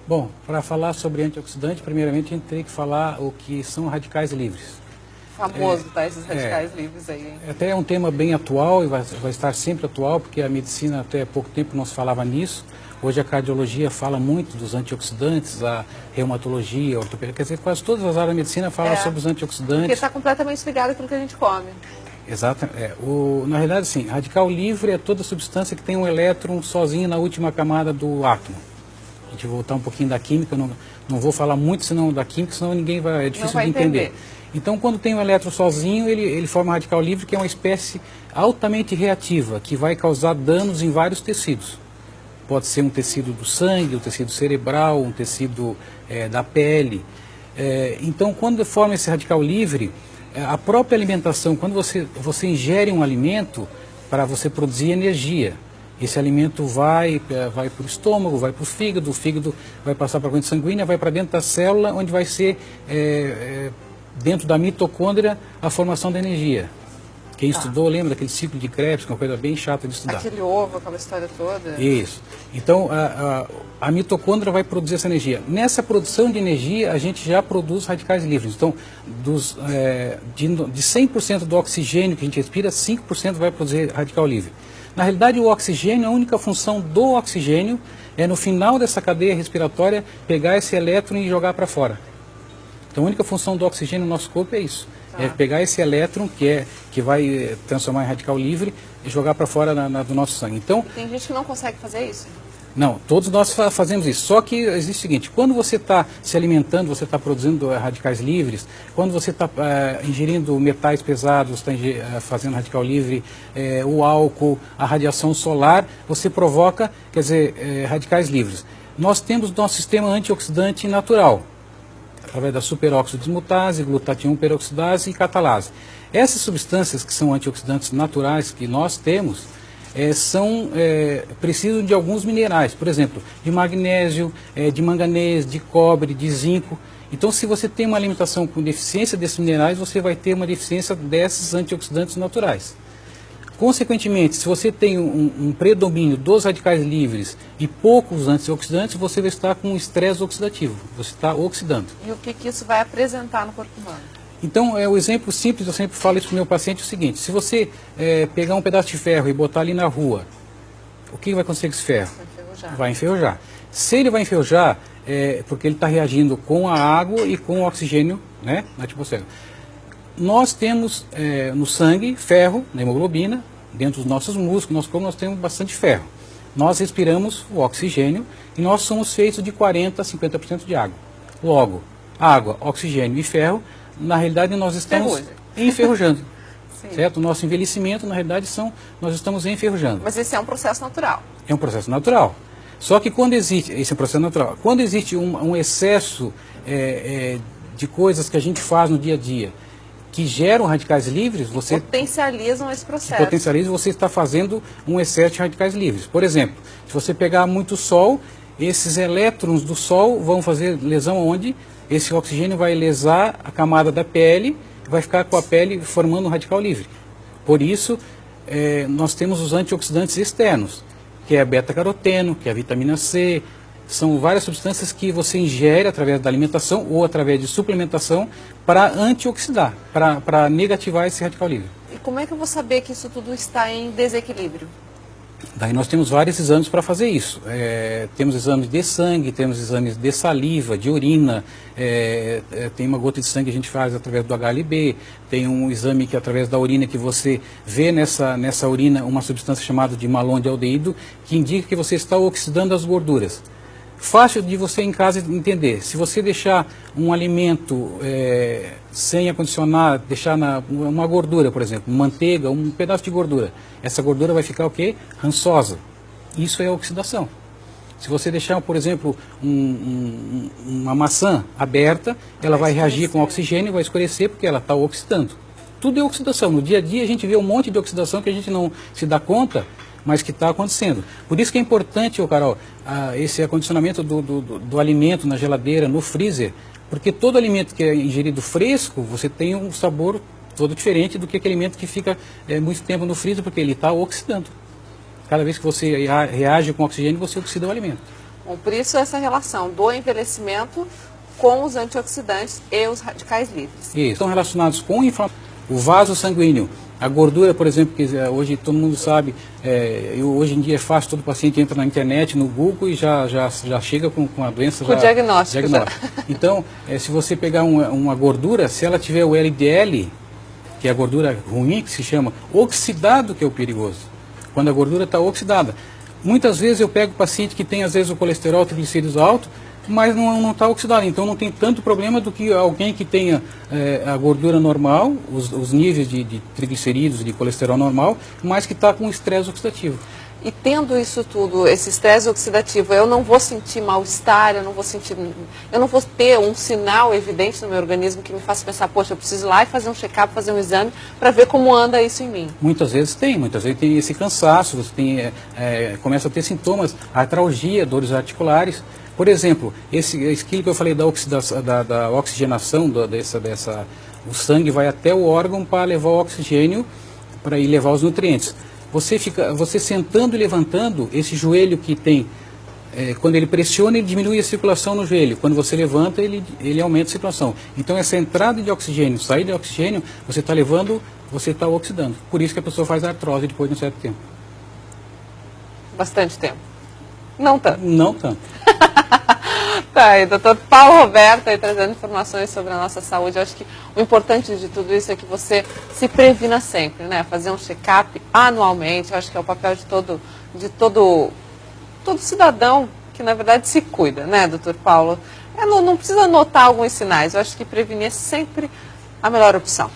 Bom, para falar sobre antioxidante, primeiramente a gente tem que falar o que são radicais livres. Famoso, tá? Esses radicais livres aí, hein? Até é um tema bem atual e vai estar sempre atual, porque a medicina até pouco tempo não se falava nisso. Hoje a cardiologia fala muito dos antioxidantes, a reumatologia, a ortopedia, quer dizer, quase todas as áreas da medicina falam sobre os antioxidantes. Porque está completamente ligado àquilo que a gente come. Exato. Na realidade, sim, radical livre é toda substância que tem um elétron sozinho na última camada do átomo. A gente vai voltar um pouquinho da química, não vou falar muito senão da química, senão ninguém vai, é difícil de entender. Então, quando tem um elétron sozinho, ele forma um radical livre, que é uma espécie altamente reativa, que vai causar danos em vários tecidos. Pode ser um tecido do sangue, um tecido cerebral, um tecido da pele. Então, quando forma esse radical livre, a própria alimentação, quando você ingere um alimento para você produzir energia, esse alimento vai para o estômago, vai para o fígado vai passar para a corrente sanguínea, vai para dentro da célula, onde vai ser, dentro da mitocôndria, a formação da energia. Quem estudou lembra daquele ciclo de Krebs, que é uma coisa bem chata de estudar. Aquele ovo, aquela história toda. Isso. Então, a mitocôndria vai produzir essa energia. Nessa produção de energia, a gente já produz radicais livres. Então, de 100% do oxigênio que a gente respira, 5% vai produzir radical livre. Na realidade, o oxigênio, a única função do oxigênio é, no final dessa cadeia respiratória, pegar esse elétron e jogar para fora. Então, a única função do oxigênio no nosso corpo é isso. É pegar esse elétron, que vai transformar em radical livre, e jogar para fora do nosso sangue. Então, e tem gente que não consegue fazer isso? Não, todos nós fazemos isso. Só que existe o seguinte, quando você está se alimentando, você está produzindo radicais livres, quando você está ingerindo metais pesados, está fazendo radical livre, o álcool, a radiação solar, você provoca, quer dizer, radicais livres. Nós temos nosso sistema antioxidante natural, através da superóxido dismutase, glutatião peroxidase e catalase. Essas substâncias que são antioxidantes naturais que nós temos, precisam de alguns minerais, por exemplo, de magnésio, de manganês, de cobre, de zinco. Então, se você tem uma alimentação com deficiência desses minerais, você vai ter uma deficiência desses antioxidantes naturais. Consequentemente, se você tem um predomínio dos radicais livres e poucos antioxidantes, você vai estar com um estresse oxidativo, você está oxidando. E o que isso vai apresentar no corpo humano? Então, o exemplo simples, eu sempre falo isso para o meu paciente, é o seguinte, se você pegar um pedaço de ferro e botar ali na rua, o que vai acontecer com esse ferro? Vai enferrujar. Se ele vai enferrujar, porque ele está reagindo com a água e com o oxigênio, né, na atmosfera. Nós temos no sangue ferro, na hemoglobina, dentro dos nossos músculos, nosso corpo nós temos bastante ferro. Nós respiramos o oxigênio e nós somos feitos de 40% a 50% de água. Logo, água, oxigênio e ferro, na realidade nós estamos enferrujando. Certo? O nosso envelhecimento, na realidade, nós estamos enferrujando. Mas esse é um processo natural. É um processo natural. Só que quando existe, esse é um processo natural, quando existe um excesso de coisas que a gente faz no dia a dia, que geram radicais livres, você potencializam esse processo. Potencializa, você está fazendo um excesso de radicais livres. Por exemplo, se você pegar muito sol, esses elétrons do sol vão fazer lesão onde? Esse oxigênio vai lesar a camada da pele, vai ficar com a pele formando um radical livre. Por isso, nós temos os antioxidantes externos, que é a beta-caroteno, que é a vitamina C. São várias substâncias que você ingere através da alimentação ou através de suplementação para antioxidar, para negativar esse radical livre. E como é que eu vou saber que isso tudo está em desequilíbrio? Daí nós temos vários exames para fazer isso. Temos exames de sangue, temos exames de saliva, de urina, tem uma gota de sangue que a gente faz através do HLB, tem um exame que através da urina que você vê nessa urina uma substância chamada de malondialdeído, que indica que você está oxidando as gorduras. Fácil de você em casa entender. Se você deixar um alimento sem acondicionar, deixar uma gordura, por exemplo, manteiga, um pedaço de gordura, essa gordura vai ficar o quê? Rançosa. Isso é oxidação. Se você deixar, por exemplo, uma maçã aberta, ela vai reagir com oxigênio e vai escurecer porque ela está oxidando. Tudo é oxidação. No dia a dia a gente vê um monte de oxidação que a gente não se dá conta, mas que está acontecendo. Por isso que é importante, Carol, esse acondicionamento do alimento na geladeira, no freezer, porque todo alimento que é ingerido fresco, você tem um sabor todo diferente do que aquele alimento que fica muito tempo no freezer, porque ele está oxidando. Cada vez que você reage com oxigênio, você oxida o alimento. Bom, por isso essa relação do envelhecimento com os antioxidantes e os radicais livres. Isso, estão relacionados com o vaso sanguíneo. A gordura, por exemplo, que hoje todo mundo sabe, hoje em dia é fácil, todo paciente entra na internet, no Google e já chega com a doença. Com o diagnóstico. Então, se você pegar uma gordura, se ela tiver o LDL, que é a gordura ruim, que se chama oxidado, que é o perigoso, quando a gordura está oxidada. Muitas vezes eu pego paciente que tem, às vezes, o colesterol, triglicéridos alto, mas não está oxidado, então não tem tanto problema do que alguém que tenha a gordura normal, os níveis de triglicerídeos, de colesterol normal, mas que está com estresse oxidativo. E tendo isso tudo, esse estresse oxidativo, eu não vou sentir mal-estar, eu não vou ter um sinal evidente no meu organismo que me faça pensar, poxa, eu preciso ir lá e fazer um check-up, fazer um exame para ver como anda isso em mim. Muitas vezes tem esse cansaço, você tem, começa a ter sintomas, artralgia, dores articulares. Por exemplo, aquilo que eu falei da oxigenação, o sangue vai até o órgão para levar o oxigênio, para ir levar os nutrientes. Você sentando e levantando, esse joelho que tem, quando ele pressiona, ele diminui a circulação no joelho. Quando você levanta, ele aumenta a circulação. Então, essa entrada de oxigênio, saída de oxigênio, você está levando, você está oxidando. Por isso que a pessoa faz artrose depois de um certo tempo. Bastante tempo. Não tanto. Não tanto. Tá aí, doutor Paulo Roberto aí trazendo informações sobre a nossa saúde. Eu acho que o importante de tudo isso é que você se previna sempre, né? Fazer um check-up anualmente, eu acho que é o papel de todo cidadão que, na verdade, se cuida, né, doutor Paulo? Não precisa notar alguns sinais, eu acho que prevenir é sempre a melhor opção.